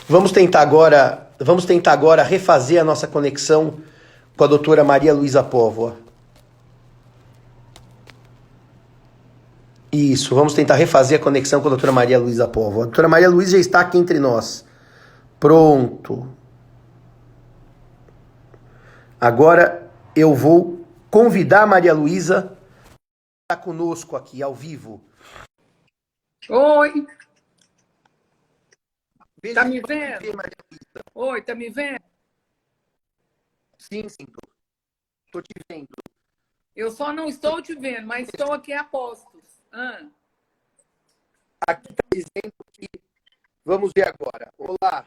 Vamos tentar agora refazer a nossa conexão com a doutora Maria Luísa Póvoa. Isso, vamos tentar refazer a conexão com a doutora Maria Luísa Póvoa. A doutora Maria Luísa já está aqui entre nós. Pronto. Agora eu vou convidar a Maria Luísa a estar conosco aqui, ao vivo. Oi. Veja Tá me se vendo? vê, Maria Luísa. Oi, tá me vendo? Sim, tô te vendo. Eu só não estou te vendo, mas estou aqui a postos. Aqui está dizendo que... Vamos ver agora. Olá.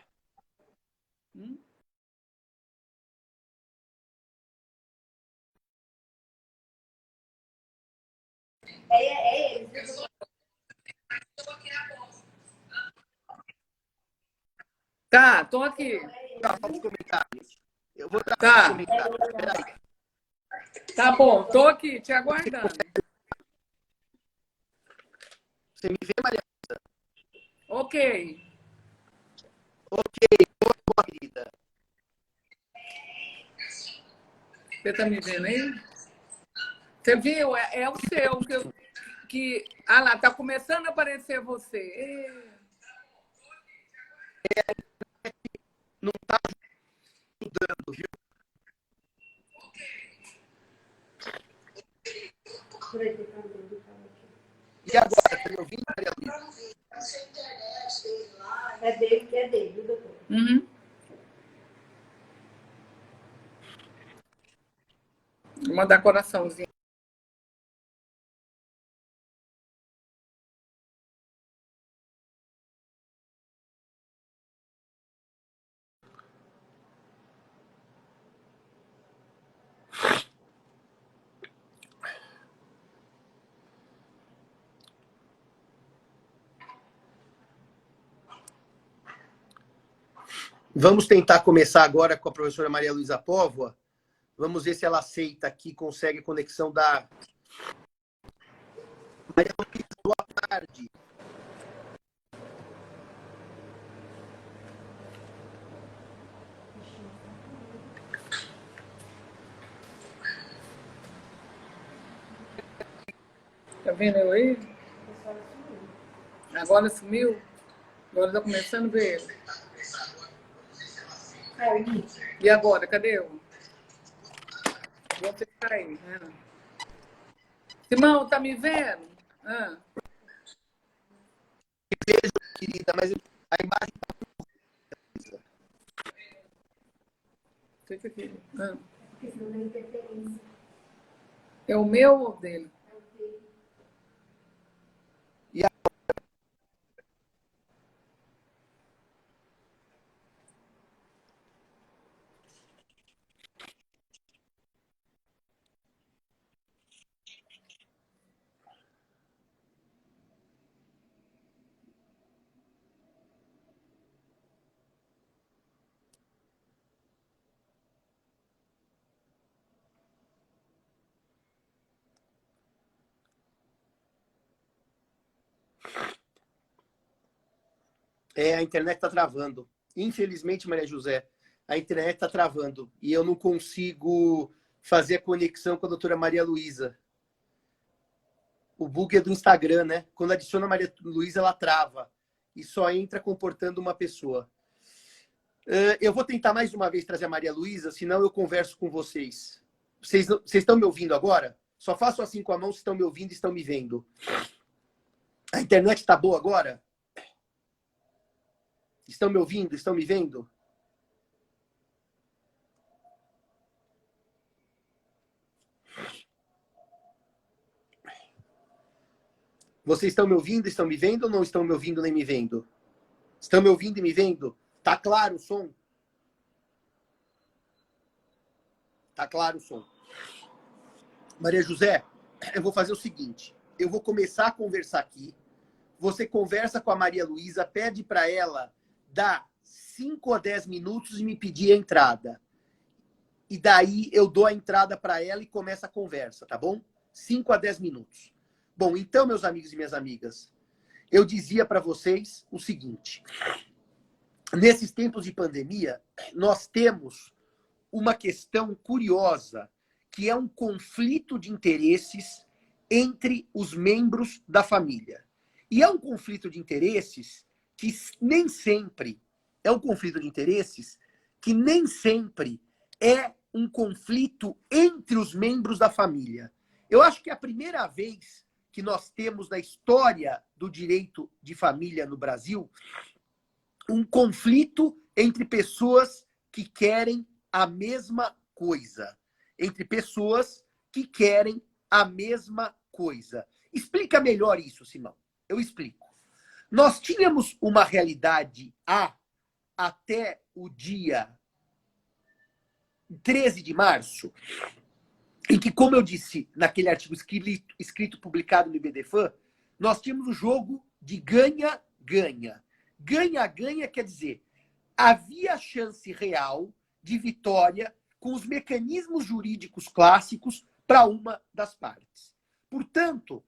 Tá, tô aqui. Os comentários. Eu vou trazer Tá. os comentários. Peraí. Tá bom, tô aqui, te aguardando. Você me vê, Maria Luísa? Ok. Ok, boa, querida. Você tá me vendo aí? Você viu? É o seu Ah lá, tá começando a aparecer você. Não está ajudando, viu? E agora, tá me ouvindo, Maria Luísa? É dele, viu, doutor? Uhum. Vou mandar coraçãozinho. Vamos tentar começar agora com a professora Maria Luísa Póvoa. Vamos ver se ela aceita aqui, consegue a conexão da... Maria Luísa, boa tarde. Tá vendo eu aí? Agora sumiu? Agora tá começando a ver ele. E agora, cadê eu? Você tá aí. Simão, tá me vendo? Vejo, querida, mas a imagem está... Fica aqui. É o meu ou dele? E a... a internet está travando. Infelizmente, Maria José, a internet está travando. E eu não consigo fazer a conexão com a doutora Maria Luísa. O bug é do Instagram, né? Quando adiciona a Maria Luísa, ela trava. E só entra comportando uma pessoa. Eu vou tentar mais uma vez trazer a Maria Luísa, senão eu converso com vocês. Vocês estão me ouvindo agora? Só faço assim com a mão se estão me ouvindo e estão me vendo. A internet está boa agora? Estão me ouvindo? Estão me vendo? Vocês estão me ouvindo? Estão me vendo ou não estão me ouvindo nem me vendo? Estão me ouvindo e me vendo? Tá claro o som? Tá claro o som. Maria José, eu vou fazer o seguinte. Eu vou começar a conversar aqui. Você conversa com a Maria Luísa, pede para ela dar 5 a 10 minutos e me pedir a entrada. E daí eu dou a entrada para ela e começa a conversa, tá bom? 5 a 10 minutos. Bom, então, meus amigos e minhas amigas, eu dizia para vocês o seguinte. nesses tempos de pandemia, nós temos uma questão curiosa, que é um conflito de interesses entre os membros da família. E é um conflito de interesses que nem sempre é um conflito de interesses que nem sempre é um conflito entre os membros da família. Eu acho que é a primeira vez que nós temos na história do direito de família no Brasil um conflito entre pessoas que querem a mesma coisa. Entre pessoas que querem a mesma coisa. Explica melhor isso, Simão. Eu explico. Nós tínhamos uma realidade A até o dia 13 de março, em que, como eu disse naquele artigo escrito publicado no IBDFAN, nós tínhamos o jogo de ganha-ganha. Ganha-ganha quer dizer, havia chance real de vitória com os mecanismos jurídicos clássicos para uma das partes. Portanto,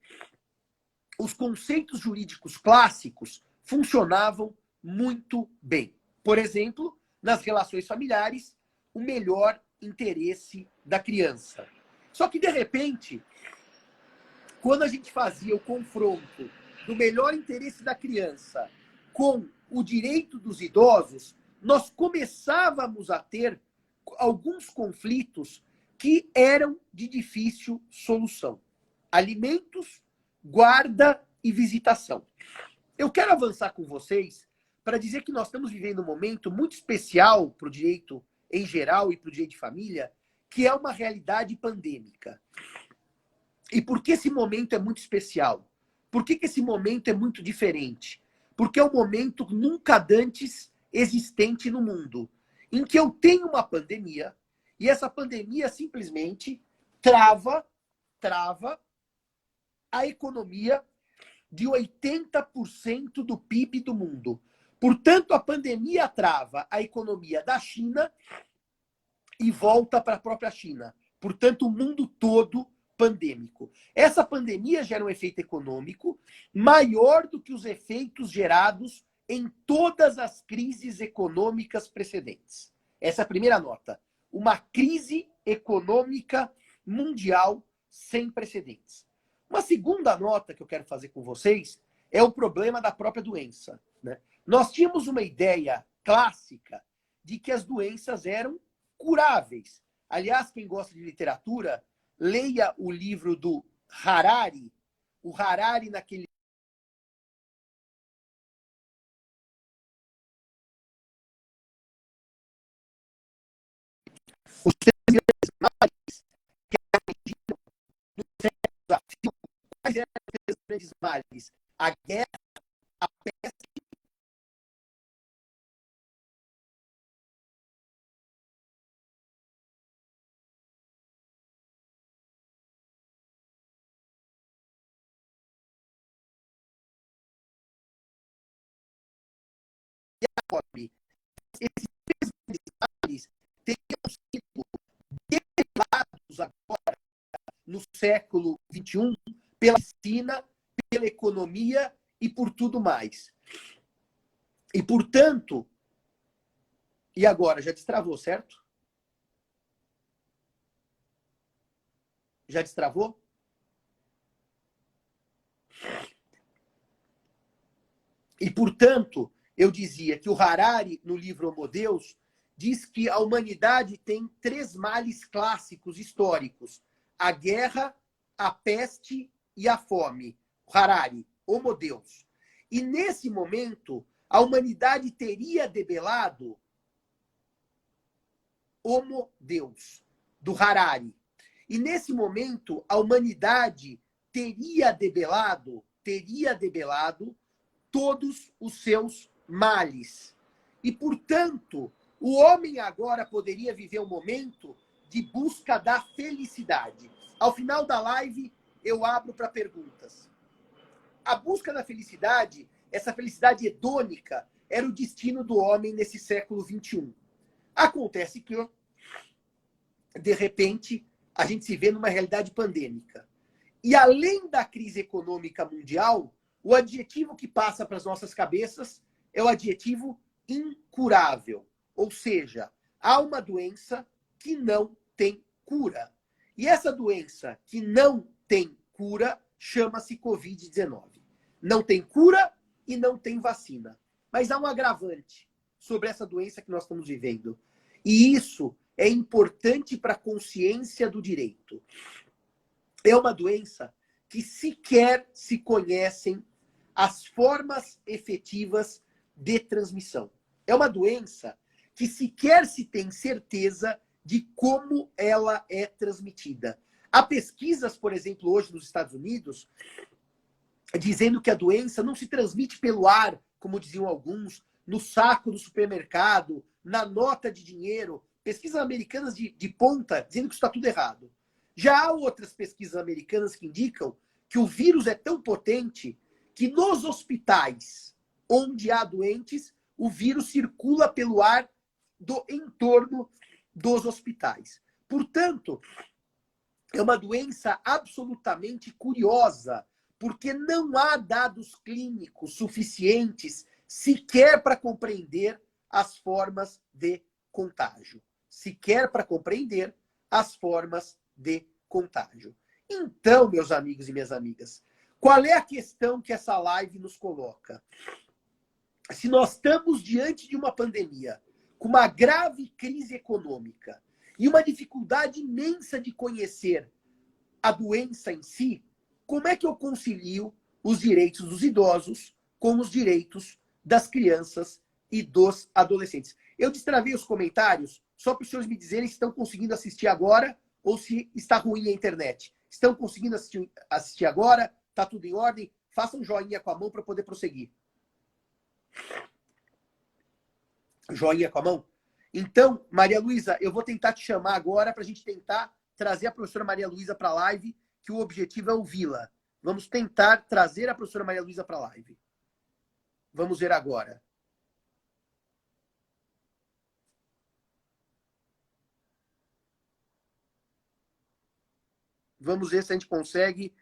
os conceitos jurídicos clássicos funcionavam muito bem. Por exemplo, nas relações familiares, o melhor interesse da criança. Só que, de repente, quando a gente fazia o confronto do melhor interesse da criança com o direito dos idosos, nós começávamos a ter alguns conflitos que eram de difícil solução. Alimentos, guarda e visitação. Eu quero avançar com vocês para dizer que nós estamos vivendo um momento muito especial para o direito em geral e para o direito de família, que é uma realidade pandêmica. E por que esse momento é muito especial? Por que esse momento é muito diferente? Porque é um momento nunca antes existente no mundo, em que eu tenho uma pandemia, e essa pandemia simplesmente trava a economia de 80% do PIB do mundo. Portanto, a pandemia trava a economia da China e volta para a própria China. Portanto, o mundo todo pandêmico. Essa pandemia gera um efeito econômico maior do que os efeitos gerados em todas as crises econômicas precedentes. Essa é a primeira nota. Uma crise econômica mundial sem precedentes. Uma segunda nota que eu quero fazer com vocês é o problema da própria doença, né? Nós tínhamos uma ideia clássica de que as doenças eram curáveis. Aliás, quem gosta de literatura, leia o livro do Harari. O Harari, naquele os três grandes males que atingiram no século. Quais eram os três grandes males? A guerra, a peste e a fome. Esses três grandes males teriam sido derivados agora, no século XXI, pela medicina, pela economia e por tudo mais. E, portanto, e agora? Já destravou, certo? Já destravou? E, portanto, eu dizia que o Harari, no livro Homo Deus, diz que a humanidade tem três males clássicos históricos: a guerra, a peste e a fome. Harari, Homo Deus. E, nesse momento, a humanidade teria debelado Homo Deus, do Harari. E, nesse momento, a humanidade teria debelado todos os seus males. E, portanto, o homem agora poderia viver um momento de busca da felicidade. Ao final da live, eu abro para perguntas. A busca da felicidade, essa felicidade hedônica, era o destino do homem nesse século XXI. Acontece que, de repente, a gente se vê numa realidade pandêmica. E, além da crise econômica mundial, o adjetivo que passa para as nossas cabeças é o adjetivo incurável. Ou seja, há uma doença que não tem cura. E essa doença que não tem cura chama-se Covid-19. Não tem cura e não tem vacina. Mas há um agravante sobre essa doença que nós estamos vivendo. E isso é importante para a consciência do direito. É uma doença que sequer se conhecem as formas efetivas de transmissão. É uma doença que sequer se tem certeza de como ela é transmitida. Há pesquisas, por exemplo, hoje nos Estados Unidos, dizendo que a doença não se transmite pelo ar, como diziam alguns, no saco do supermercado, na nota de dinheiro. Pesquisas americanas de ponta dizendo que isso está tudo errado. Já há outras pesquisas americanas que indicam que o vírus é tão potente que nos hospitais onde há doentes, o vírus circula pelo ar do entorno dos hospitais. Portanto, é uma doença absolutamente curiosa, porque não há dados clínicos suficientes sequer para compreender as formas de contágio. Sequer para compreender as formas de contágio. Então, meus amigos e minhas amigas, qual é a questão que essa live nos coloca? Se nós estamos diante de uma pandemia, com uma grave crise econômica e uma dificuldade imensa de conhecer a doença em si, como é que eu concilio os direitos dos idosos com os direitos das crianças e dos adolescentes? Eu destravei os comentários só para os senhores me dizerem se estão conseguindo assistir agora ou se está ruim a internet. Estão conseguindo assistir agora? Está tudo em ordem? Façam um joinha com a mão para poder prosseguir. Joinha com a mão? Então, Maria Luísa, eu vou tentar te chamar agora para a gente tentar trazer a professora Maria Luísa para a live, que o objetivo é ouvi-la. Vamos tentar trazer a professora Maria Luísa para a live. Vamos ver agora. Vamos ver se a gente consegue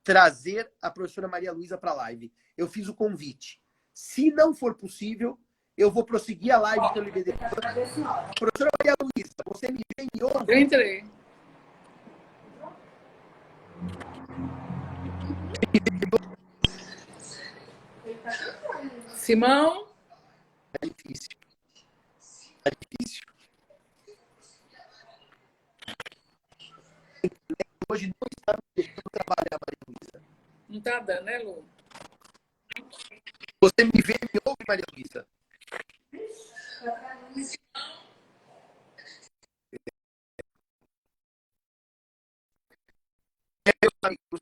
trazer a professora Maria Luísa para a live. Eu fiz o convite. Se não for possível, eu vou prosseguir a live pelo IBD. Professora Maria Luísa, você me vê e me ouve? Eu entrei. Simão? É difícil. É difícil. Hoje não está me deixando trabalhar, Maria Luísa. Não está dando, né, Lu? Você me vê e me ouve, Maria Luísa? Meus amigos,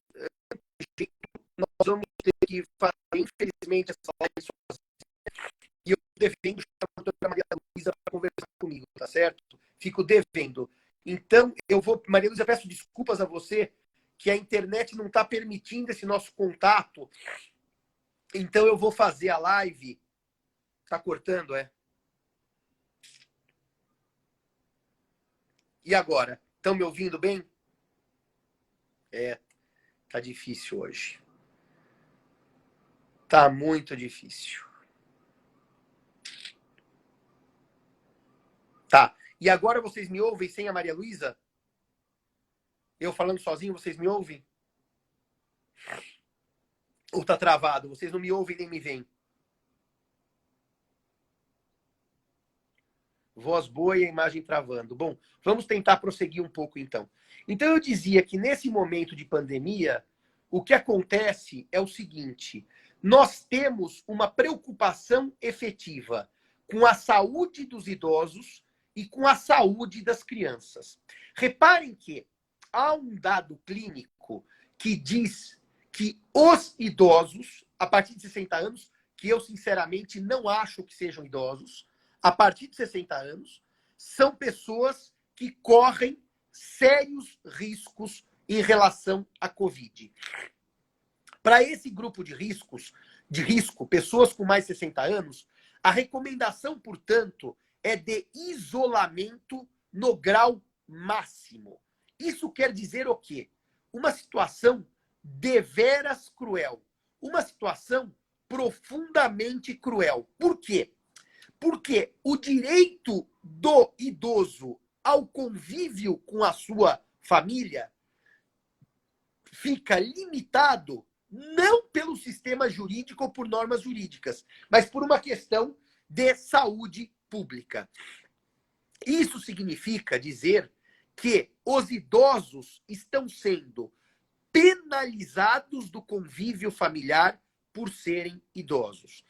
nós vamos ter que fazer, infelizmente, essa live sozinha. E eu defendo chamar a doutora Maria Luísa para conversar comigo, tá certo? Fico devendo. Então, eu vou... Maria Luísa, peço desculpas a você que a internet não está permitindo esse nosso contato. Então, eu vou fazer a live... Tá cortando, é? E agora? Estão me ouvindo bem? É, tá difícil hoje. Tá muito difícil. Tá. E agora vocês me ouvem sem a Maria Luísa? Eu falando sozinho, vocês me ouvem? Ou tá travado? Vocês não me ouvem nem me veem? Voz boa e a imagem travando. Bom, vamos tentar prosseguir um pouco então. Então eu dizia que nesse momento de pandemia, o que acontece é o seguinte: nós temos uma preocupação efetiva com a saúde dos idosos e com a saúde das crianças. Reparem que há um dado clínico que diz que os idosos, a partir de 60 anos, que eu sinceramente não acho que sejam idosos, a partir de 60 anos, são pessoas que correm sérios riscos em relação à Covid. Para esse grupo de risco, pessoas com mais de 60 anos, a recomendação, portanto, é de isolamento no grau máximo. Isso quer dizer o quê? Uma situação deveras cruel. Uma situação profundamente cruel. Por quê? Porque o direito do idoso ao convívio com a sua família fica limitado não pelo sistema jurídico ou por normas jurídicas, mas por uma questão de saúde pública. Isso significa dizer que os idosos estão sendo penalizados do convívio familiar por serem idosos.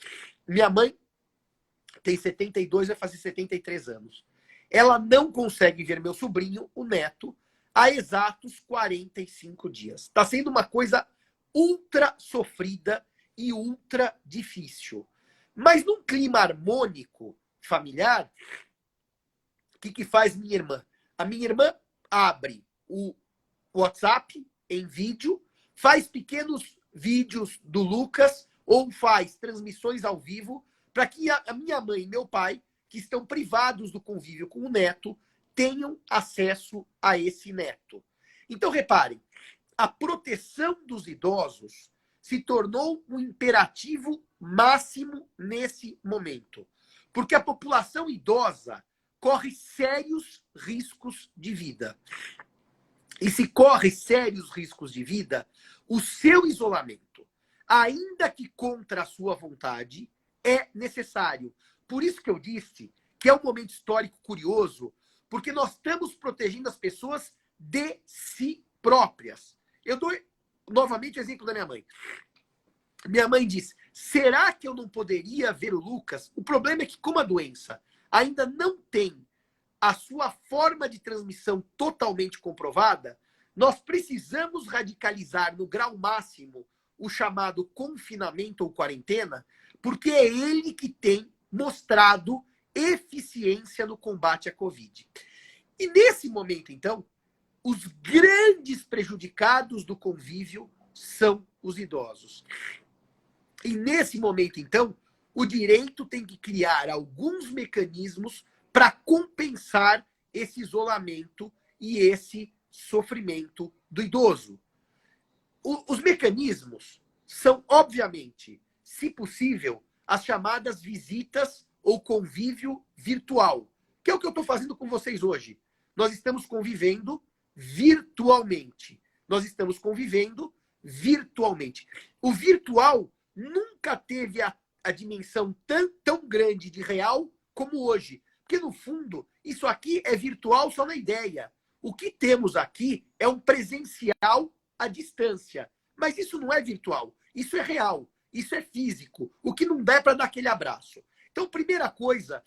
Minha mãe tem 72, vai fazer 73 anos. Ela não consegue ver meu sobrinho, o neto, há exatos 45 dias. Está sendo uma coisa ultra sofrida e ultra difícil. Mas num clima harmônico, familiar, o que faz minha irmã? A minha irmã abre o WhatsApp em vídeo, faz pequenos vídeos do Lucas ou faz transmissões ao vivo para que a minha mãe e meu pai, que estão privados do convívio com o neto, tenham acesso a esse neto. Então, reparem, a proteção dos idosos se tornou um imperativo máximo nesse momento. Porque a população idosa corre sérios riscos de vida. E se corre sérios riscos de vida, o seu isolamento, ainda que contra a sua vontade, é necessário. Por isso que eu disse que é um momento histórico curioso, porque nós estamos protegendo as pessoas de si próprias. Eu dou novamente o exemplo da minha mãe. Minha mãe disse, será que eu não poderia ver o Lucas? O problema é que, como a doença ainda não tem a sua forma de transmissão totalmente comprovada, nós precisamos radicalizar no grau máximo o chamado confinamento ou quarentena, porque é ele que tem mostrado eficiência no combate à Covid. E nesse momento, então, os grandes prejudicados do convívio são os idosos. E nesse momento, então, o direito tem que criar alguns mecanismos para compensar esse isolamento e esse sofrimento do idoso. Os mecanismos são, obviamente, se possível, as chamadas visitas ou convívio virtual, que é o que eu estou fazendo com vocês hoje. Nós estamos convivendo virtualmente. Nós estamos convivendo virtualmente. O virtual nunca teve a dimensão tão grande de real como hoje. Porque, no fundo, isso aqui é virtual só na ideia. O que temos aqui é um presencial à distância. Mas isso não é virtual. Isso é real. Isso é físico. O que não dá é para dar aquele abraço. Então, primeira coisa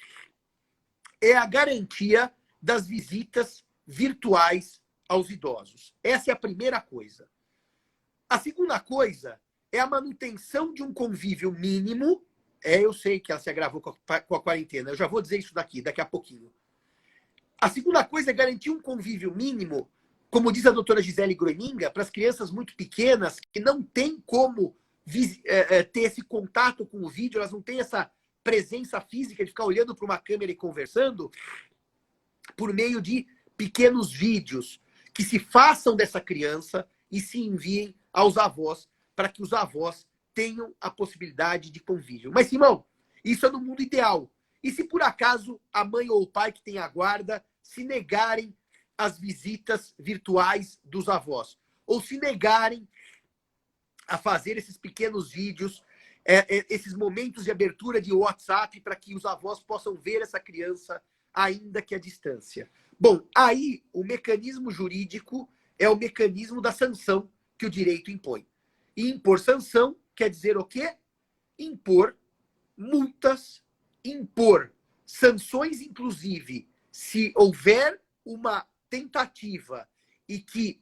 é a garantia das visitas virtuais aos idosos. Essa é a primeira coisa. A segunda coisa é a manutenção de um convívio mínimo. Eu sei que ela se agravou com a quarentena. Eu já vou dizer isso daqui a pouquinho. A segunda coisa é garantir um convívio mínimo, como diz a doutora Gisele Groeninga, para as crianças muito pequenas que não têm como ter esse contato com o vídeo, elas não têm essa presença física de ficar olhando para uma câmera e conversando, por meio de pequenos vídeos que se façam dessa criança e se enviem aos avós, para que os avós tenham a possibilidade de convívio. Mas, Simão, isso é no mundo ideal. E se por acaso a mãe ou o pai que tem a guarda se negarem às visitas virtuais dos avós, ou se negarem a fazer esses pequenos vídeos, esses momentos de abertura de WhatsApp para que os avós possam ver essa criança, ainda que à distância. Bom, aí o mecanismo jurídico é o mecanismo da sanção que o direito impõe. E impor sanção quer dizer o quê? Impor multas, impor sanções, inclusive, se houver uma tentativa e que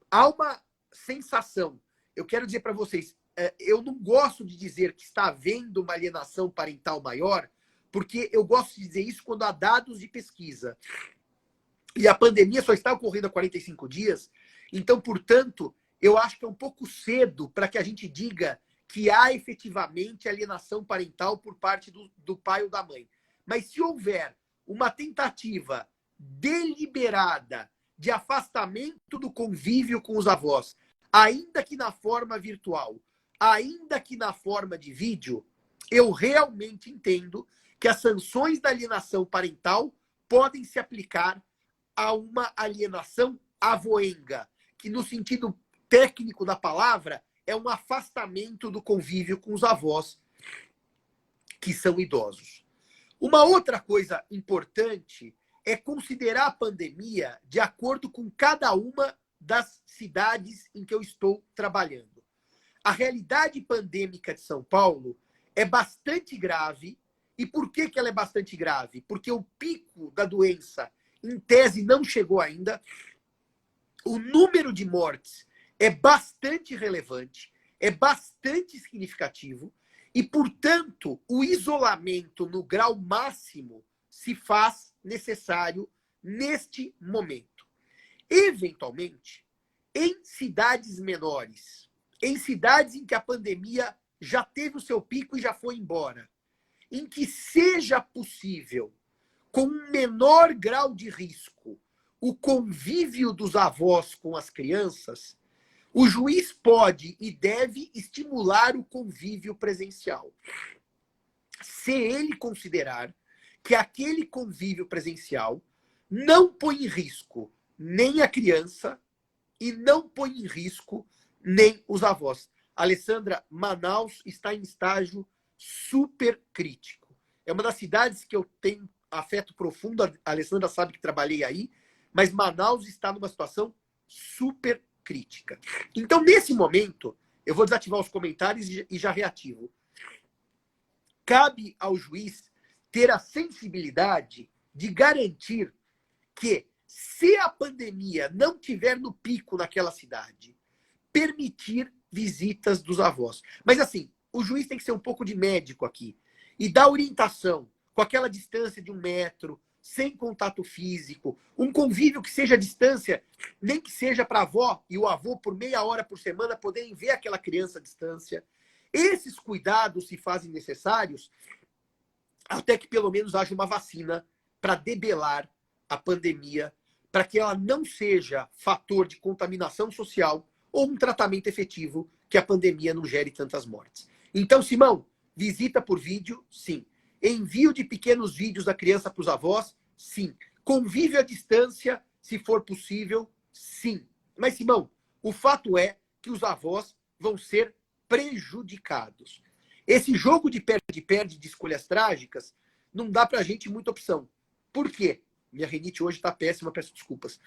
há uma sensação. Eu quero dizer para vocês, eu não gosto de dizer que está havendo uma alienação parental maior, porque eu gosto de dizer isso quando há dados de pesquisa. E a pandemia só está ocorrendo há 45 dias, então, portanto, eu acho que é um pouco cedo para que a gente diga que há efetivamente alienação parental por parte do pai ou da mãe. Mas se houver uma tentativa deliberada de afastamento do convívio com os avós, ainda que na forma virtual, ainda que na forma de vídeo, eu realmente entendo que as sanções da alienação parental podem se aplicar a uma alienação avoenga, que no sentido técnico da palavra é um afastamento do convívio com os avós que são idosos. Uma outra coisa importante é considerar a pandemia de acordo com cada uma das cidades em que eu estou trabalhando. A realidade pandêmica de São Paulo é bastante grave. E por que ela é bastante grave? Porque o pico da doença, em tese, não chegou ainda. O número de mortes é bastante relevante, é bastante significativo. E, portanto, o isolamento no grau máximo se faz necessário neste momento. Eventualmente, em cidades menores, em cidades em que a pandemia já teve o seu pico e já foi embora, em que seja possível, com um menor grau de risco, o convívio dos avós com as crianças, o juiz pode e deve estimular o convívio presencial. Se ele considerar que aquele convívio presencial não põe em risco nem a criança e não põe em risco nem os avós. Alessandra, Manaus está em estágio super crítico. É uma das cidades que eu tenho afeto profundo. A Alessandra sabe que trabalhei aí, mas Manaus está numa situação super crítica. Então, nesse momento, eu vou desativar os comentários e já reativo. Cabe ao juiz ter a sensibilidade de garantir que, se a pandemia não tiver no pico naquela cidade, permitir visitas dos avós. Mas, assim, o juiz tem que ser um pouco de médico aqui e dar orientação com aquela distância de 1 metro, sem contato físico, um convívio que seja a distância, nem que seja para a avó e o avô por meia hora por semana poderem ver aquela criança à distância. Esses cuidados se fazem necessários até que pelo menos haja uma vacina para debelar a pandemia, para que ela não seja fator de contaminação social ou um tratamento efetivo que a pandemia não gere tantas mortes. Então, Simão, visita por vídeo, sim. Envio de pequenos vídeos da criança para os avós, sim. Convívio à distância, se for possível, sim. Mas, Simão, o fato é que os avós vão ser prejudicados. Esse jogo de perde-perde de escolhas trágicas não dá para a gente muita opção. Por quê? Minha rinite hoje está péssima, peço desculpas.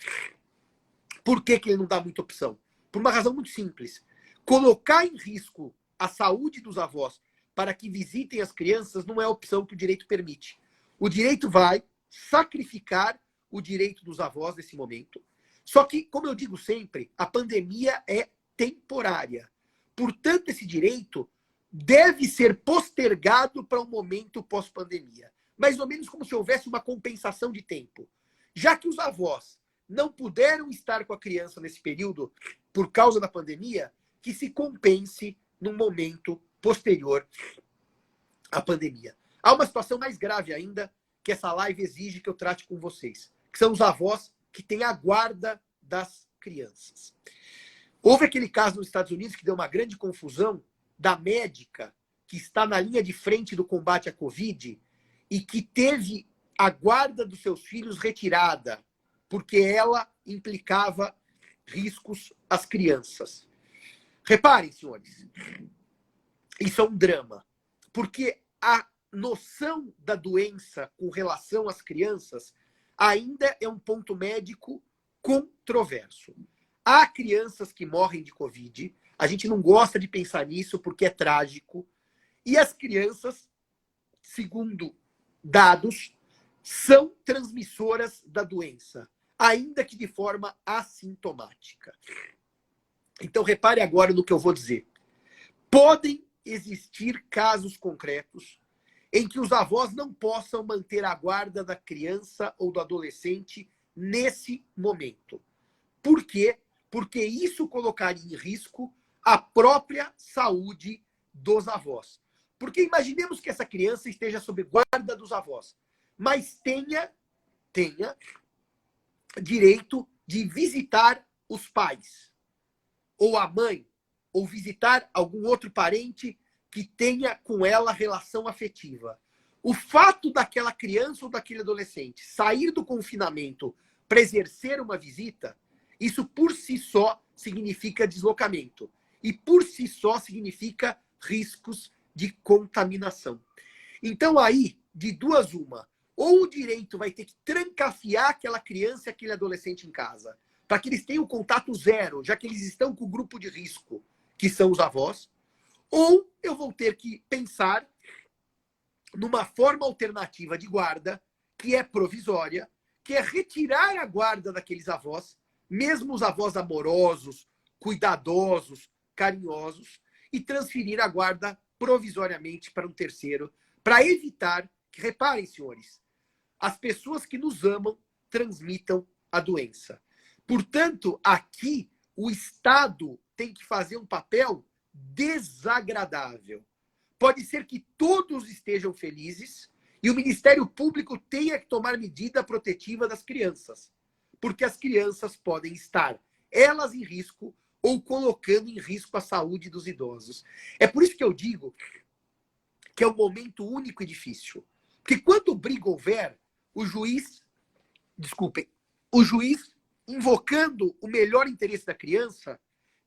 Por que ele não dá muita opção? Por uma razão muito simples. Colocar em risco a saúde dos avós para que visitem as crianças não é a opção que o direito permite. O direito vai sacrificar o direito dos avós nesse momento. Só que, como eu digo sempre, a pandemia é temporária. Portanto, esse direito deve ser postergado para um momento pós-pandemia. Mais ou menos como se houvesse uma compensação de tempo. Já que os avós não puderam estar com a criança nesse período por causa da pandemia, que se compense num momento posterior à pandemia. Há uma situação mais grave ainda que essa live exige que eu trate com vocês, que são os avós que têm a guarda das crianças. Houve aquele caso nos Estados Unidos que deu uma grande confusão da médica que está na linha de frente do combate à Covid e que teve a guarda dos seus filhos retirada porque ela implicava riscos às crianças. Reparem, senhores, isso é um drama, porque a noção da doença com relação às crianças ainda é um ponto médico controverso. Há crianças que morrem de Covid, a gente não gosta de pensar nisso porque é trágico, e as crianças, segundo dados, são transmissoras da doença, ainda que de forma assintomática. Então, repare agora no que eu vou dizer. Podem existir casos concretos em que os avós não possam manter a guarda da criança ou do adolescente nesse momento. Por quê? Porque isso colocaria em risco a própria saúde dos avós. Porque imaginemos que essa criança esteja sob guarda dos avós, mas tenha direito de visitar os pais, ou a mãe, ou visitar algum outro parente que tenha com ela relação afetiva. O fato daquela criança ou daquele adolescente sair do confinamento para exercer uma visita, isso por si só significa deslocamento. E por si só significa riscos de contaminação. Então aí, de duas uma, ou o direito vai ter que trancafiar aquela criança e aquele adolescente em casa, para que eles tenham contato zero, já que eles estão com o grupo de risco, que são os avós, ou eu vou ter que pensar numa forma alternativa de guarda, que é provisória, que é retirar a guarda daqueles avós, mesmo os avós amorosos, cuidadosos, carinhosos, e transferir a guarda provisoriamente para um terceiro, para evitar que, reparem, senhores, as pessoas que nos amam transmitam a doença. Portanto, aqui, o Estado tem que fazer um papel desagradável. Pode ser que todos estejam felizes e o Ministério Público tenha que tomar medida protetiva das crianças, porque as crianças podem estar, elas em risco, ou colocando em risco a saúde dos idosos. É por isso que eu digo que é um momento único e difícil. Porque quando briga houver, o juiz, invocando o melhor interesse da criança,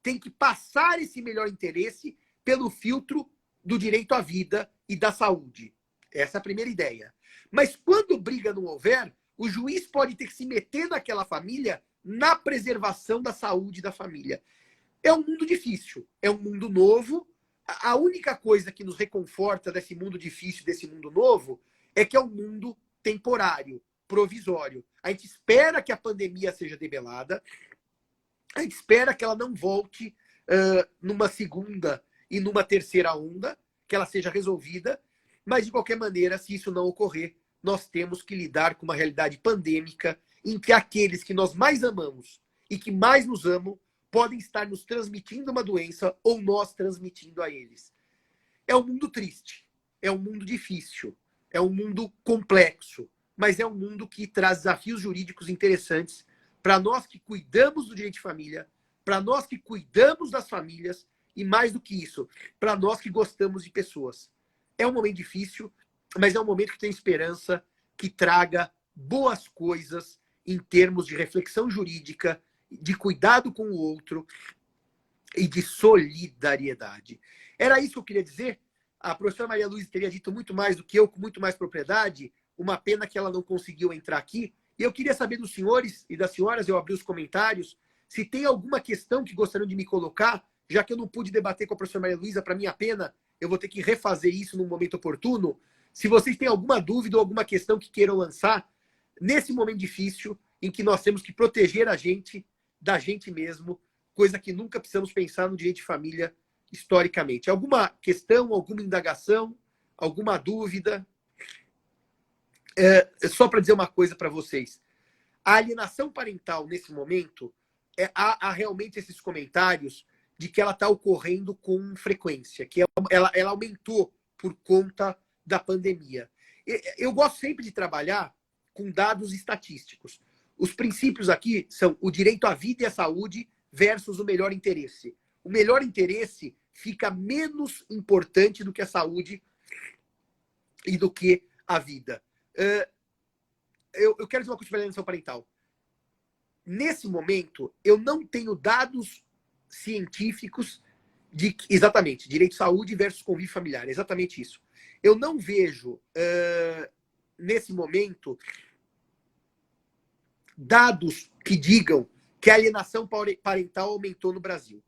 tem que passar esse melhor interesse pelo filtro do direito à vida e da saúde. Essa é a primeira ideia. Mas quando briga não houver, o juiz pode ter que se meter naquela família na preservação da saúde da família. É um mundo difícil, é um mundo novo. A única coisa que nos reconforta desse mundo difícil, desse mundo novo, é que é um mundo temporário, provisório. A gente espera que a pandemia seja debelada, a gente espera que ela não volte numa segunda e numa terceira onda, que ela seja resolvida, mas de qualquer maneira, se isso não ocorrer, nós temos que lidar com uma realidade pandêmica em que aqueles que nós mais amamos e que mais nos amam podem estar nos transmitindo uma doença ou nós transmitindo a eles. É um mundo triste, é um mundo difícil, é um mundo complexo, mas é um mundo que traz desafios jurídicos interessantes para nós que cuidamos do direito de família, para nós que cuidamos das famílias e, mais do que isso, para nós que gostamos de pessoas. É um momento difícil, mas é um momento que tem esperança, que traga boas coisas em termos de reflexão jurídica, de cuidado com o outro e de solidariedade. Era isso que eu queria dizer. A professora Maria Luísa teria dito muito mais do que eu, com muito mais propriedade. Uma pena que ela não conseguiu entrar aqui. E eu queria saber dos senhores e das senhoras, eu abri os comentários, se tem alguma questão que gostariam de me colocar, já que eu não pude debater com a professora Maria Luísa, para minha pena, eu vou ter que refazer isso num momento oportuno. Se vocês têm alguma dúvida ou alguma questão que queiram lançar, nesse momento difícil, em que nós temos que proteger a gente da gente mesmo, coisa que nunca precisamos pensar no direito de família historicamente. Alguma questão, alguma indagação, alguma dúvida? Só para dizer uma coisa para vocês. A alienação parental, nesse momento, há realmente esses comentários de que ela está ocorrendo com frequência, que ela aumentou por conta da pandemia. Eu gosto sempre de trabalhar com dados estatísticos. Os princípios aqui são o direito à vida e à saúde versus o melhor interesse. O melhor interesse fica menos importante do que a saúde e do que a vida. Eu quero dizer uma coisa sobre a alienação parental. Nesse momento, eu não tenho dados científicos de exatamente direito à saúde versus convívio familiar. Exatamente isso. Eu não vejo, nesse momento, dados que digam que a alienação parental aumentou no Brasil.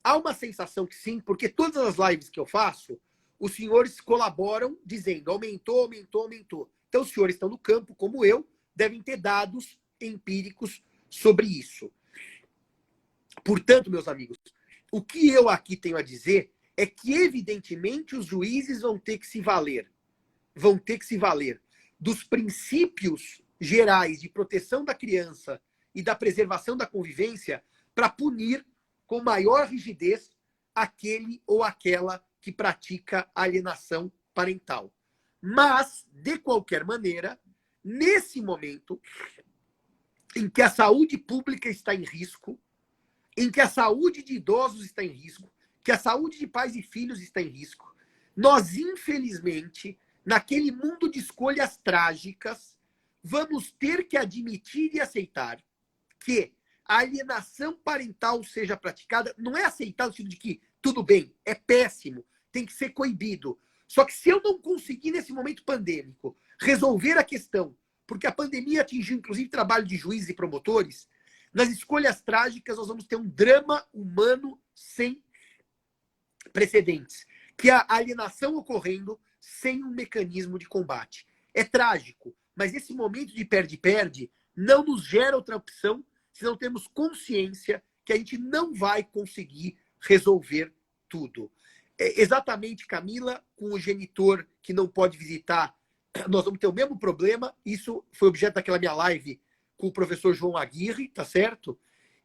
Há uma sensação que sim, porque todas as lives que eu faço, os senhores colaboram dizendo aumentou, aumentou, aumentou. Então, os senhores estão no campo, como eu, devem ter dados empíricos sobre isso. Portanto, meus amigos, o que eu aqui tenho a dizer é que, evidentemente, os juízes vão ter que se valer dos princípios gerais de proteção da criança e da preservação da convivência para punir com maior rigidez aquele ou aquela que pratica alienação parental. Mas, de qualquer maneira, nesse momento em que a saúde pública está em risco, em que a saúde de idosos está em risco, que a saúde de pais e filhos está em risco, nós, infelizmente, naquele mundo de escolhas trágicas, vamos ter que admitir e aceitar que a alienação parental seja praticada. Não é aceitar no sentido de que tudo bem, é péssimo, tem que ser coibido. Só que se eu não conseguir, nesse momento pandêmico, resolver a questão, porque a pandemia atingiu, inclusive, trabalho de juízes e promotores, nas escolhas trágicas nós vamos ter um drama humano sem precedentes, que é a alienação ocorrendo sem um mecanismo de combate. É trágico, mas esse momento de perde-perde não nos gera outra opção se não temos consciência que a gente não vai conseguir resolver tudo. Exatamente, Camila, com o genitor que não pode visitar, nós vamos ter o mesmo problema. Isso foi objeto daquela minha live com o professor João Aguirre, tá certo?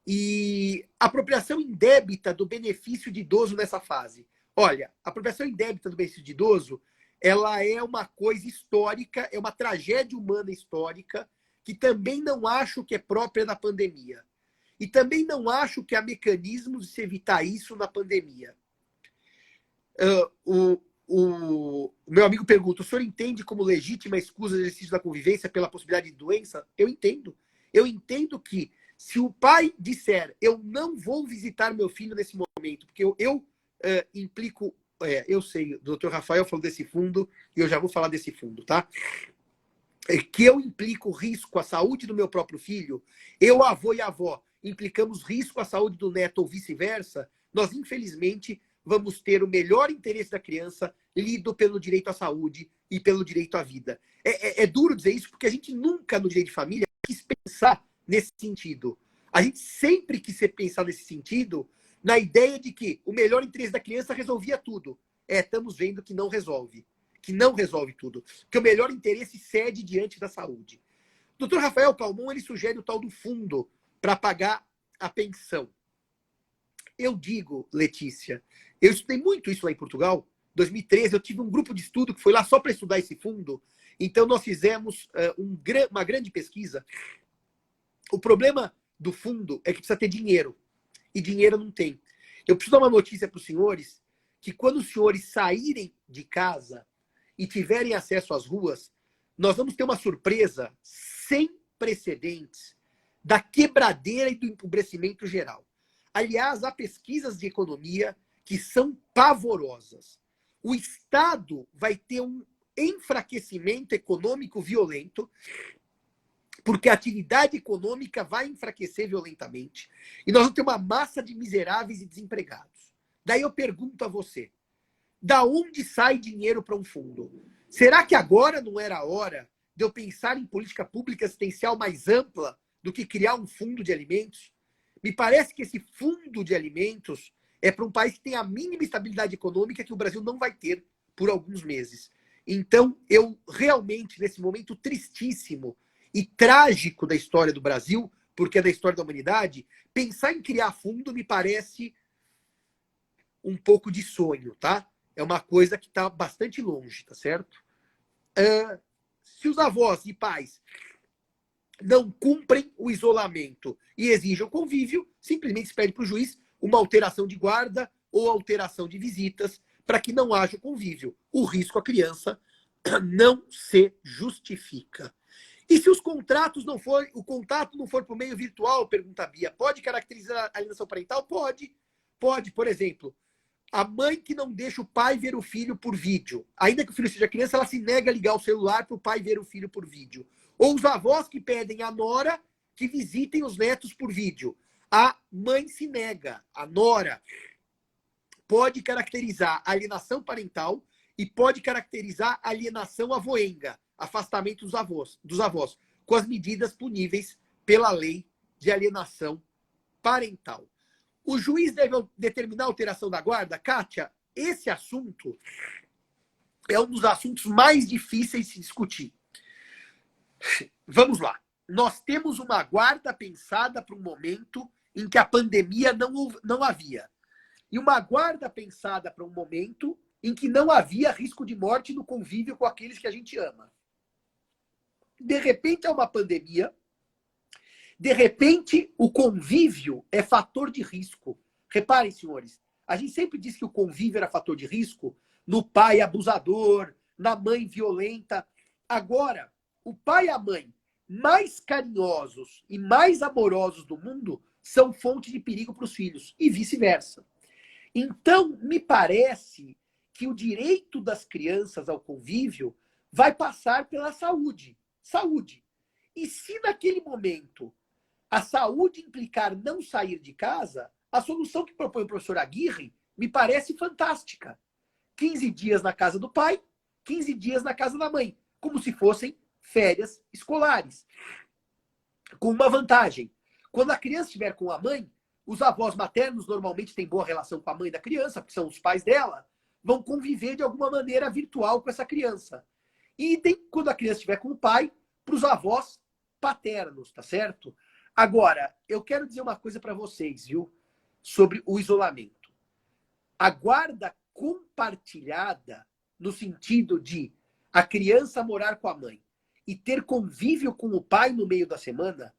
E apropriação indébita do benefício de idoso nessa fase. Olha, a apropriação indébita do benefício de idoso, ela é uma coisa histórica, é uma tragédia humana histórica, que também não acho que é própria da pandemia. E também não acho que há mecanismos de se evitar isso na pandemia. O meu amigo pergunta, o senhor entende como legítima a escusa do exercício da convivência pela possibilidade de doença? Eu entendo. Eu entendo que se o pai disser, eu não vou visitar meu filho nesse momento, porque eu implico, eu sei, o doutor Rafael falou desse fundo, e eu já vou falar desse fundo, tá? Que eu implico risco à saúde do meu próprio filho, eu, avô e avó, implicamos risco à saúde do neto ou vice-versa, nós, infelizmente, vamos ter o melhor interesse da criança lido pelo direito à saúde e pelo direito à vida. É duro dizer isso, porque a gente nunca, no direito de família, quis pensar nesse sentido. A gente sempre quis pensar nesse sentido, na ideia de que o melhor interesse da criança resolvia tudo. Estamos vendo que não resolve. Que não resolve tudo. Que o melhor interesse cede diante da saúde. O doutor Rafael Calmon, ele sugere o tal do fundo para pagar a pensão. Eu digo, Letícia, eu estudei muito isso lá em Portugal. Em 2013, eu tive um grupo de estudo que foi lá só para estudar esse fundo. Então, nós fizemos uma grande pesquisa. O problema do fundo é que precisa ter dinheiro. E dinheiro não tem. Eu preciso dar uma notícia para os senhores, que quando os senhores saírem de casa e tiverem acesso às ruas, nós vamos ter uma surpresa sem precedentes da quebradeira e do empobrecimento geral. Aliás, há pesquisas de economia que são pavorosas. O Estado vai ter um enfraquecimento econômico violento, porque a atividade econômica vai enfraquecer violentamente, e nós vamos ter uma massa de miseráveis e desempregados. Daí eu pergunto a você, da onde sai dinheiro para um fundo? Será que agora não era a hora de eu pensar em política pública assistencial mais ampla do que criar um fundo de alimentos? Me parece que esse fundo de alimentos é para um país que tem a mínima estabilidade econômica que o Brasil não vai ter por alguns meses. Então, eu realmente, nesse momento tristíssimo e trágico da história do Brasil, porque é da história da humanidade, pensar em criar fundo me parece um pouco de sonho, tá? É uma coisa que está bastante longe, tá certo? Se os avós e pais não cumprem o isolamento e exigem o convívio, simplesmente se pede para o juiz uma alteração de guarda ou alteração de visitas para que não haja o convívio. O risco à criança não se justifica. E se os contratos não for, o contato não for por meio virtual, pergunta a Bia, pode caracterizar a alienação parental? Pode. Pode, por exemplo, a mãe que não deixa o pai ver o filho por vídeo. Ainda que o filho seja criança, ela se nega a ligar o celular para o pai ver o filho por vídeo. Ou os avós que pedem à nora que visitem os netos por vídeo. A mãe se nega, a nora pode caracterizar a alienação parental e pode caracterizar a alienação avoenga, afastamento dos avós, com as medidas puníveis pela lei de alienação parental. O juiz deve determinar a alteração da guarda? Kátia, esse assunto é um dos assuntos mais difíceis de se discutir. Vamos lá. Nós temos uma guarda pensada para um momento em que a pandemia não havia. E uma guarda pensada para um momento em que não havia risco de morte no convívio com aqueles que a gente ama. De repente há uma pandemia, de repente o convívio é fator de risco. Reparem, senhores, a gente sempre disse que o convívio era fator de risco no pai abusador, na mãe violenta. Agora, o pai e a mãe mais carinhosos e mais amorosos do mundo são fonte de perigo para os filhos, e vice-versa. Então, me parece que o direito das crianças ao convívio vai passar pela saúde. Saúde. E se naquele momento a saúde implicar não sair de casa, a solução que propõe o professor Aguirre me parece fantástica. 15 dias na casa do pai, 15 dias na casa da mãe, como se fossem férias escolares. Com uma vantagem. Quando a criança estiver com a mãe, os avós maternos normalmente têm boa relação com a mãe da criança, porque são os pais dela, vão conviver de alguma maneira virtual com essa criança. E quando a criança estiver com o pai, para os avós paternos, tá certo? Agora, eu quero dizer uma coisa para vocês, viu? Sobre o isolamento. A guarda compartilhada, no sentido de a criança morar com a mãe e ter convívio com o pai no meio da semana,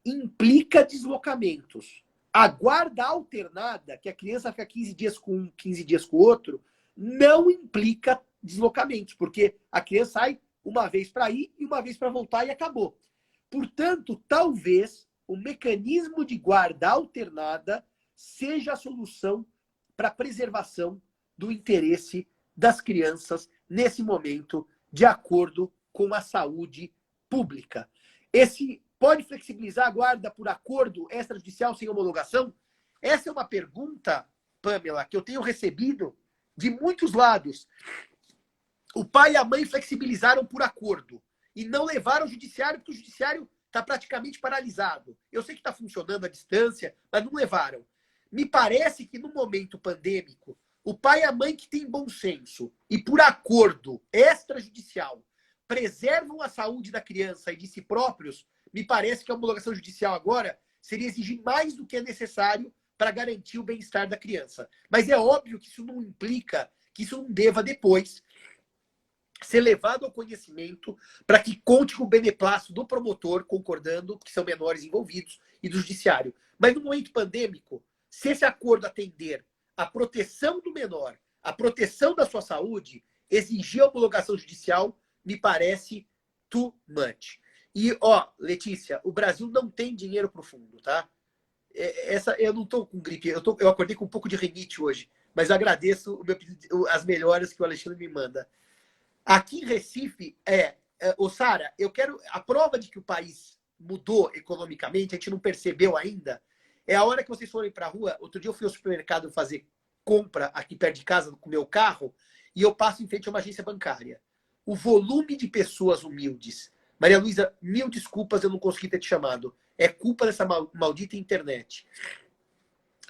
implica deslocamentos. A guarda alternada, que a criança fica 15 dias com um, 15 dias com o outro, não implica deslocamentos, porque a criança sai uma vez para ir e uma vez para voltar e acabou. Portanto, talvez o mecanismo de guarda alternada seja a solução para a preservação do interesse das crianças nesse momento, de acordo com a saúde pública. Esse pode flexibilizar a guarda por acordo extrajudicial sem homologação? Essa é uma pergunta, Pamela, que eu tenho recebido de muitos lados. O pai e a mãe flexibilizaram por acordo e não levaram ao judiciário, porque o judiciário está praticamente paralisado. Eu sei que está funcionando à distância, mas não levaram. Me parece que no momento pandêmico, o pai e a mãe que têm bom senso e por acordo extrajudicial preservam a saúde da criança e de si próprios, me parece que a homologação judicial agora seria exigir mais do que é necessário para garantir o bem-estar da criança. Mas é óbvio que isso não implica que isso não deva depois ser levado ao conhecimento para que conte com o beneplácito do promotor, concordando que são menores envolvidos, e do judiciário. Mas no momento pandêmico, se esse acordo atender à proteção do menor, à proteção da sua saúde, exigir a homologação judicial me parece too much. E, Letícia, o Brasil não tem dinheiro para o fundo, tá? Eu não estou com gripe, eu acordei com um pouco de rinite hoje, mas eu agradeço as melhoras que o Alexandre me manda. Aqui em Recife, Sara, eu quero. A prova de que o país mudou economicamente, a gente não percebeu ainda, é a hora que vocês forem para a rua. Outro dia eu fui ao supermercado fazer compra aqui perto de casa com o meu carro e eu passo em frente a uma agência bancária. O volume de pessoas humildes. Maria Luísa, mil desculpas, eu não consegui ter te chamado. É culpa dessa maldita internet.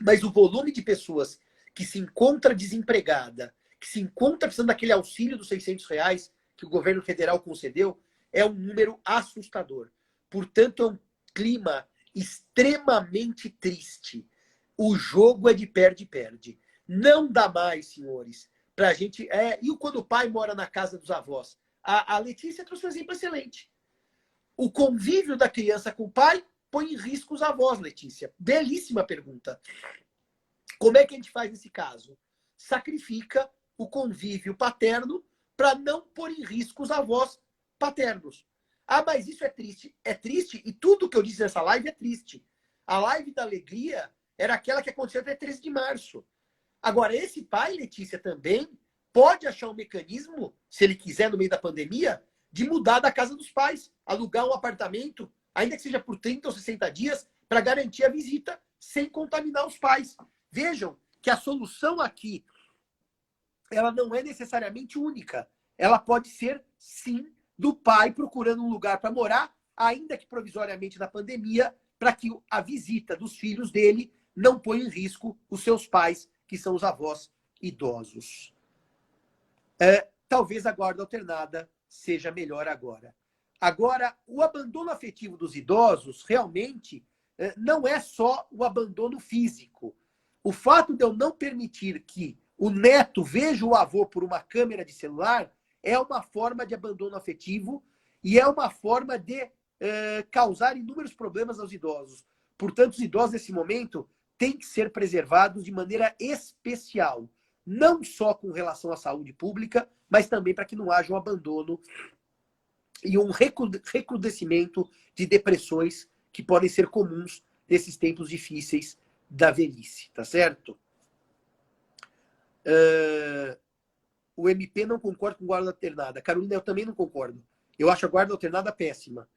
Mas o volume de pessoas que se encontra desempregada, que se encontra precisando daquele auxílio dos R$600 que o governo federal concedeu, é um número assustador. Portanto, é um clima extremamente triste. O jogo é de perde-perde. Não dá mais, senhores, pra gente... E quando o pai mora na casa dos avós? A Letícia trouxe um exemplo excelente. O convívio da criança com o pai põe em risco os avós, Letícia. Belíssima pergunta. Como é que a gente faz nesse caso? Sacrifica o convívio paterno para não pôr em risco os avós paternos. Ah, mas isso é triste. É triste e tudo que eu disse nessa live é triste. A live da alegria era aquela que aconteceu até 13 de março. Agora, esse pai, Letícia, também pode achar um mecanismo, se ele quiser, no meio da pandemia, de mudar da casa dos pais, alugar um apartamento, ainda que seja por 30 ou 60 dias, para garantir a visita sem contaminar os pais. Vejam que a solução aqui, ela não é necessariamente única. Ela pode ser, sim, do pai procurando um lugar para morar, ainda que provisoriamente na pandemia, para que a visita dos filhos dele não ponha em risco os seus pais, que são os avós idosos. Talvez a guarda alternada seja melhor agora. Agora, o abandono afetivo dos idosos realmente não é só o abandono físico. O fato de eu não permitir que o neto veja o avô por uma câmera de celular é uma forma de abandono afetivo e é uma forma de causar inúmeros problemas aos idosos. Portanto, os idosos, nesse momento, têm que ser preservados de maneira especial. não só com relação à saúde pública, mas também para que não haja um abandono e um recrudescimento de depressões que podem ser comuns nesses tempos difíceis da velhice, tá certo? O MP não concorda com guarda alternada. Carolina, eu também não concordo. Eu acho a guarda alternada péssima.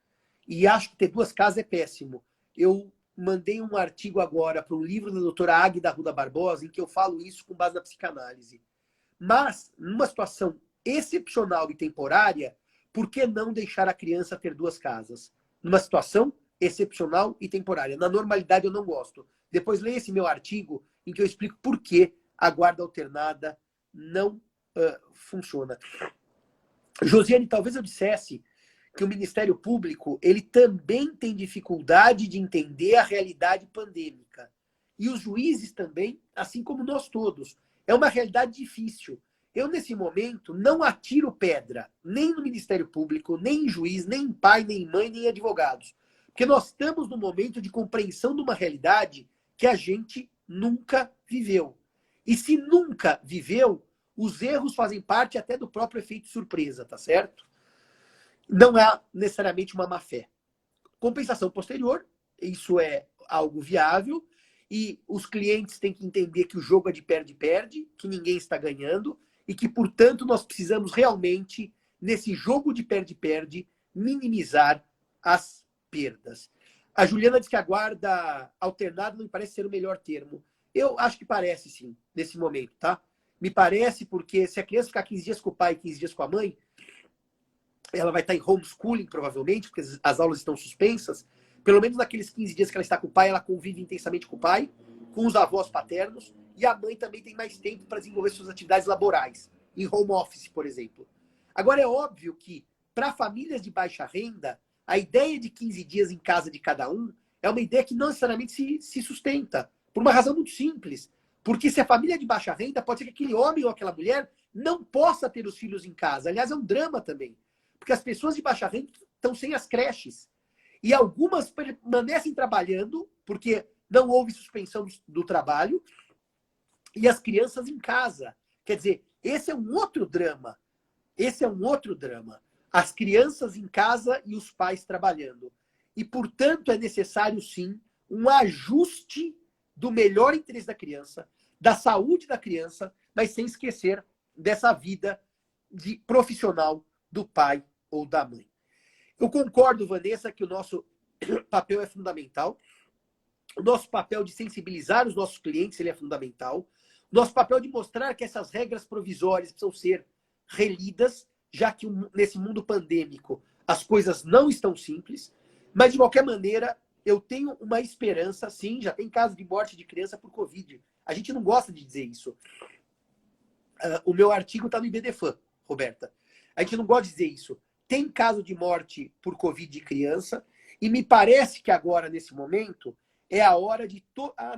E acho que ter 2 casas é péssimo. Eu mandei um artigo agora para um livro da doutora Águida Arruda Barbosa, em que eu falo isso com base na psicanálise. Mas, numa situação excepcional e temporária, por que não deixar a criança ter 2 casas? Numa situação excepcional e temporária. Na normalidade, eu não gosto. Depois leia esse meu artigo, em que eu explico por que a guarda alternada não funciona. Josiane, talvez eu dissesse que o Ministério Público ele também tem dificuldade de entender a realidade pandêmica. E os juízes também, assim como nós todos. É uma realidade difícil. Eu, nesse momento, não atiro pedra, nem no Ministério Público, nem em juiz, nem em pai, nem em mãe, nem em advogados. Porque nós estamos num momento de compreensão de uma realidade que a gente nunca viveu. E se nunca viveu, os erros fazem parte até do próprio efeito surpresa, tá certo? Não é necessariamente uma má-fé. Compensação posterior, isso é algo viável, e os clientes têm que entender que o jogo é de perde-perde, que ninguém está ganhando, e que, portanto, nós precisamos realmente, nesse jogo de perde-perde, minimizar as perdas. A Juliana diz que a guarda alternada não me parece ser o melhor termo. Eu acho que parece, sim, nesse momento, tá? Me parece porque se a criança ficar 15 dias com o pai e 15 dias com a mãe, ela vai estar em homeschooling, provavelmente, porque as aulas estão suspensas. Pelo menos naqueles 15 dias que ela está com o pai, ela convive intensamente com o pai, com os avós paternos, e a mãe também tem mais tempo para desenvolver suas atividades laborais, em home office, por exemplo. Agora, é óbvio que, para famílias de baixa renda, a ideia de 15 dias em casa de cada um é uma ideia que não necessariamente se sustenta, por uma razão muito simples. Porque se a família é de baixa renda, pode ser que aquele homem ou aquela mulher não possa ter os filhos em casa. Aliás, é um drama também. Porque as pessoas de baixa renda estão sem as creches. E algumas permanecem trabalhando, porque não houve suspensão do trabalho, e as crianças em casa. Quer dizer, esse é um outro drama. Esse é um outro drama. As crianças em casa e os pais trabalhando. E, portanto, é necessário, sim, um ajuste do melhor interesse da criança, da saúde da criança, mas sem esquecer dessa vida de profissional do pai ou da mãe. Eu concordo, Vanessa, que o nosso papel é fundamental. O nosso papel de sensibilizar os nossos clientes ele é fundamental. O nosso papel de mostrar que essas regras provisórias precisam ser relidas, já que nesse mundo pandêmico as coisas não estão simples. Mas, de qualquer maneira, eu tenho uma esperança, sim, já tem caso de morte de criança por Covid. A gente não gosta de dizer isso. O meu artigo está no IBDFAN, Roberta. A gente não gosta de dizer isso. Tem caso de morte por Covid de criança, e me parece que agora, nesse momento, é a hora de...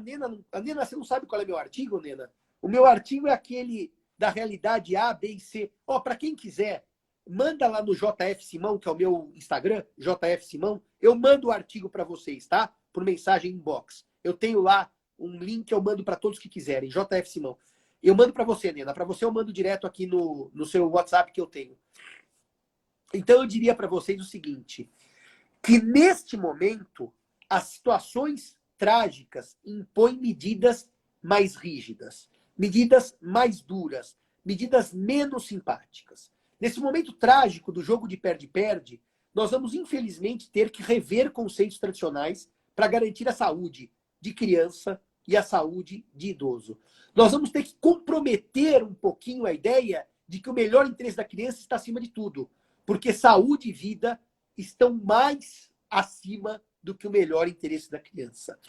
Nena, você não sabe qual é meu artigo, Nena? O meu artigo é aquele da realidade A, B e C. Para quem quiser, manda lá no JF Simão, que é o meu Instagram, JF Simão, eu mando o artigo para vocês, tá? Por mensagem inbox. Eu tenho lá um link que eu mando para todos que quiserem, JF Simão. Eu mando para você, Nena. Para você eu mando direto aqui no seu WhatsApp que eu tenho. Então eu diria para vocês o seguinte, que neste momento as situações trágicas impõem medidas mais rígidas, medidas mais duras, medidas menos simpáticas. Nesse momento trágico do jogo de perde-perde, nós vamos, infelizmente, ter que rever conceitos tradicionais para garantir a saúde de criança e a saúde de idoso. Nós vamos ter que comprometer um pouquinho a ideia de que o melhor interesse da criança está acima de tudo, porque saúde e vida estão mais acima do que o melhor interesse da criança.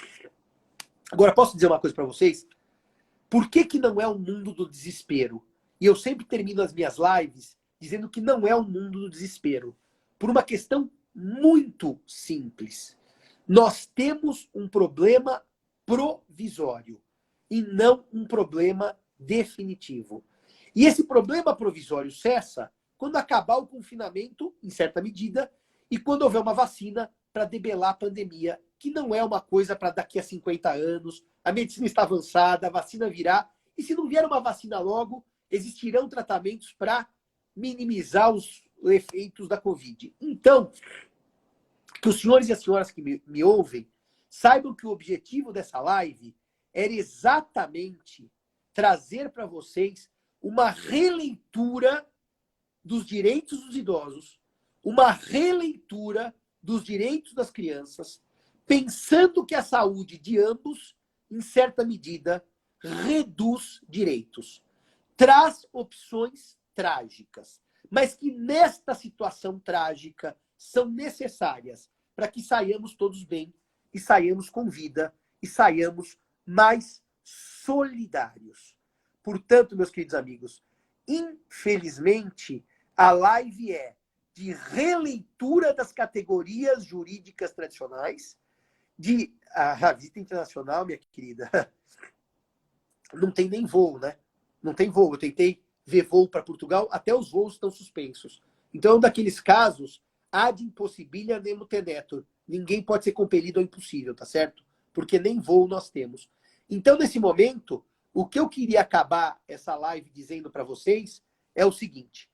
Agora, posso dizer uma coisa para vocês? Por que não é um mundo do desespero? E eu sempre termino as minhas lives dizendo que não é um mundo do desespero. Por uma questão muito simples. Nós temos um problema provisório e não um problema definitivo. E esse problema provisório cessa quando acabar o confinamento, em certa medida, e quando houver uma vacina para debelar a pandemia, que não é uma coisa para daqui a 50 anos. A medicina está avançada, a vacina virá, E se não vier uma vacina logo, existirão tratamentos para minimizar os efeitos da Covid. Então, que os senhores e as senhoras que me ouvem saibam que o objetivo dessa live era exatamente trazer para vocês uma releitura dos direitos dos idosos, uma releitura dos direitos das crianças, pensando que a saúde de ambos, em certa medida, reduz direitos, traz opções trágicas, mas que nesta situação trágica são necessárias para que saiamos todos bem e saiamos com vida e saiamos mais solidários. Portanto, meus queridos amigos, infelizmente, a live é de releitura das categorias jurídicas tradicionais, de a visita internacional, minha querida, não tem nem voo, né? Não tem voo. Eu tentei ver voo para Portugal, até os voos estão suspensos. Então, é um daqueles casos, ad impossibilia nemo tenetur. Ninguém pode ser compelido ao impossível, tá certo? Porque nem voo nós temos. Então, nesse momento, o que eu queria acabar essa live dizendo para vocês é o seguinte.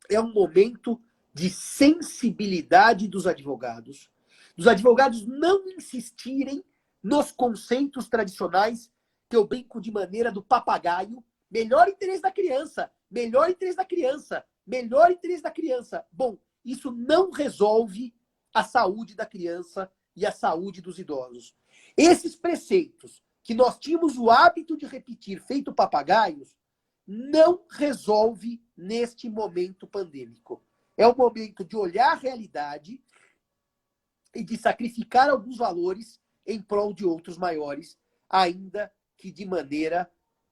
É um momento de sensibilidade dos advogados não insistirem nos conceitos tradicionais que eu brinco de maneira do papagaio, melhor interesse da criança, melhor interesse da criança, melhor interesse da criança. Bom, isso não resolve a saúde da criança e a saúde dos idosos. Esses preceitos que nós tínhamos o hábito de repetir, feito papagaios, não resolve neste momento pandêmico. É o momento de olhar a realidade e de sacrificar alguns valores em prol de outros maiores, ainda que de maneira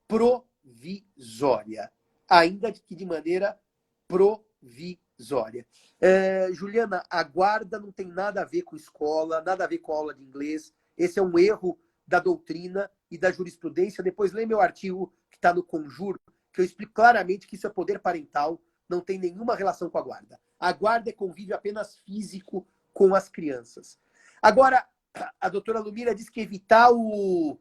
provisória. Ainda que de maneira provisória. Juliana, a guarda não tem nada a ver com escola, nada a ver com aula de inglês. Esse é um erro da doutrina e da jurisprudência. Depois lê meu artigo que está no Conjur, que eu explico claramente que isso é poder parental, não tem nenhuma relação com a guarda. A guarda é convívio apenas físico com as crianças. Agora, a doutora Lumira diz que evitar o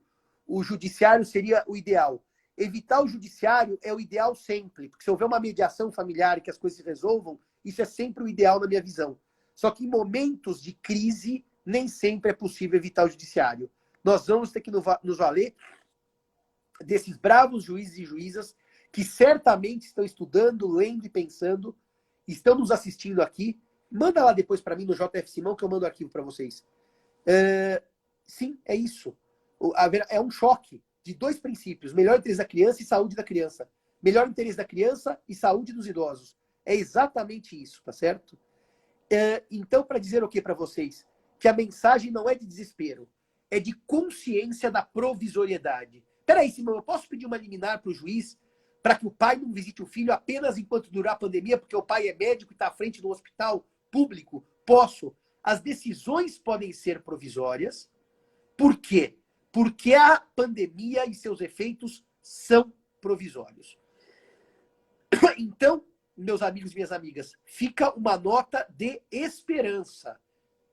judiciário seria o ideal. Evitar o judiciário é o ideal sempre, porque se houver uma mediação familiar e que as coisas se resolvam, isso é sempre o ideal na minha visão. Só que em momentos de crise, nem sempre é possível evitar o judiciário. Nós vamos ter que nos valer desses bravos juízes e juízas que certamente estão estudando, lendo e pensando, estão nos assistindo aqui. Manda lá depois para mim no JF Simão que eu mando o arquivo para vocês. Sim, é isso. É um choque de dois princípios. Melhor interesse da criança e saúde da criança. Melhor interesse da criança e saúde dos idosos. É exatamente isso, tá certo? Então, para dizer o que para vocês? Que a mensagem não é de desespero. É de consciência da provisoriedade. Peraí, Simão, eu posso pedir uma liminar para o juiz para que o pai não visite o filho apenas enquanto durar a pandemia, porque o pai é médico e está à frente do hospital público? Posso. As decisões podem ser provisórias. Por quê? Porque a pandemia e seus efeitos são provisórios. Então, meus amigos e minhas amigas, fica uma nota de esperança.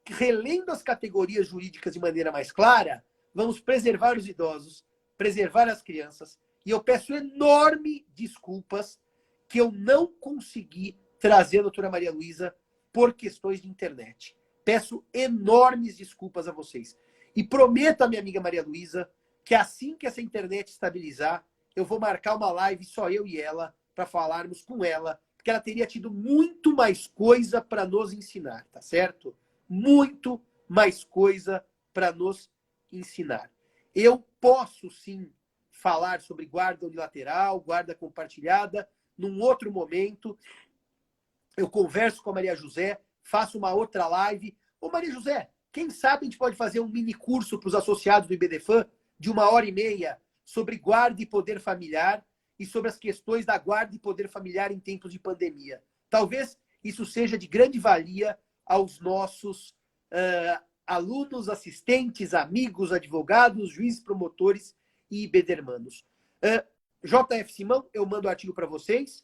Relendo as categorias jurídicas de maneira mais clara, vamos preservar os idosos, preservar as crianças, e eu peço enorme desculpas que eu não consegui trazer a doutora Maria Luísa por questões de internet. Peço enormes desculpas a vocês. E prometo à minha amiga Maria Luísa que assim que essa internet estabilizar, eu vou marcar uma live só eu e ela para falarmos com ela, porque ela teria tido muito mais coisa para nos ensinar, tá certo? Muito mais coisa para nos ensinar. Eu posso sim falar sobre guarda unilateral, guarda compartilhada, num outro momento. Eu converso com a Maria José, faço uma outra live. Ô Maria José, quem sabe a gente pode fazer um mini curso para os associados do IBDFAN de 1h30 sobre guarda e poder familiar e sobre as questões da guarda e poder familiar em tempos de pandemia. Talvez isso seja de grande valia aos nossos alunos, assistentes, amigos, advogados, juízes, promotores e ibedermanos. JF Simão, eu mando o artigo para vocês.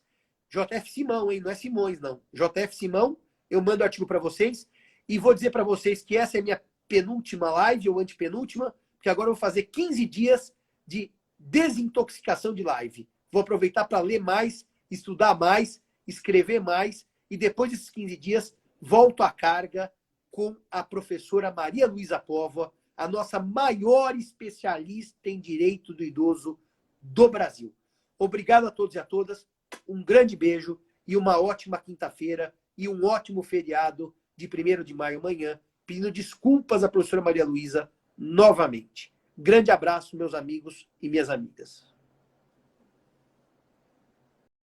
JF Simão, hein? Não é Simões, não. JF Simão, eu mando o artigo para vocês. E vou dizer para vocês que essa é a minha penúltima live, ou antepenúltima, porque agora eu vou fazer 15 dias de desintoxicação de live. Vou aproveitar para ler mais, estudar mais, escrever mais, e depois desses 15 dias, volto à carga com a professora Maria Luísa Póvoa, a nossa maior especialista em direito do idoso do Brasil. Obrigado a todos e a todas, um grande beijo e uma ótima quinta-feira e um ótimo feriado de 1º de maio amanhã, pedindo desculpas à professora Maria Luísa novamente. Grande abraço, meus amigos e minhas amigas.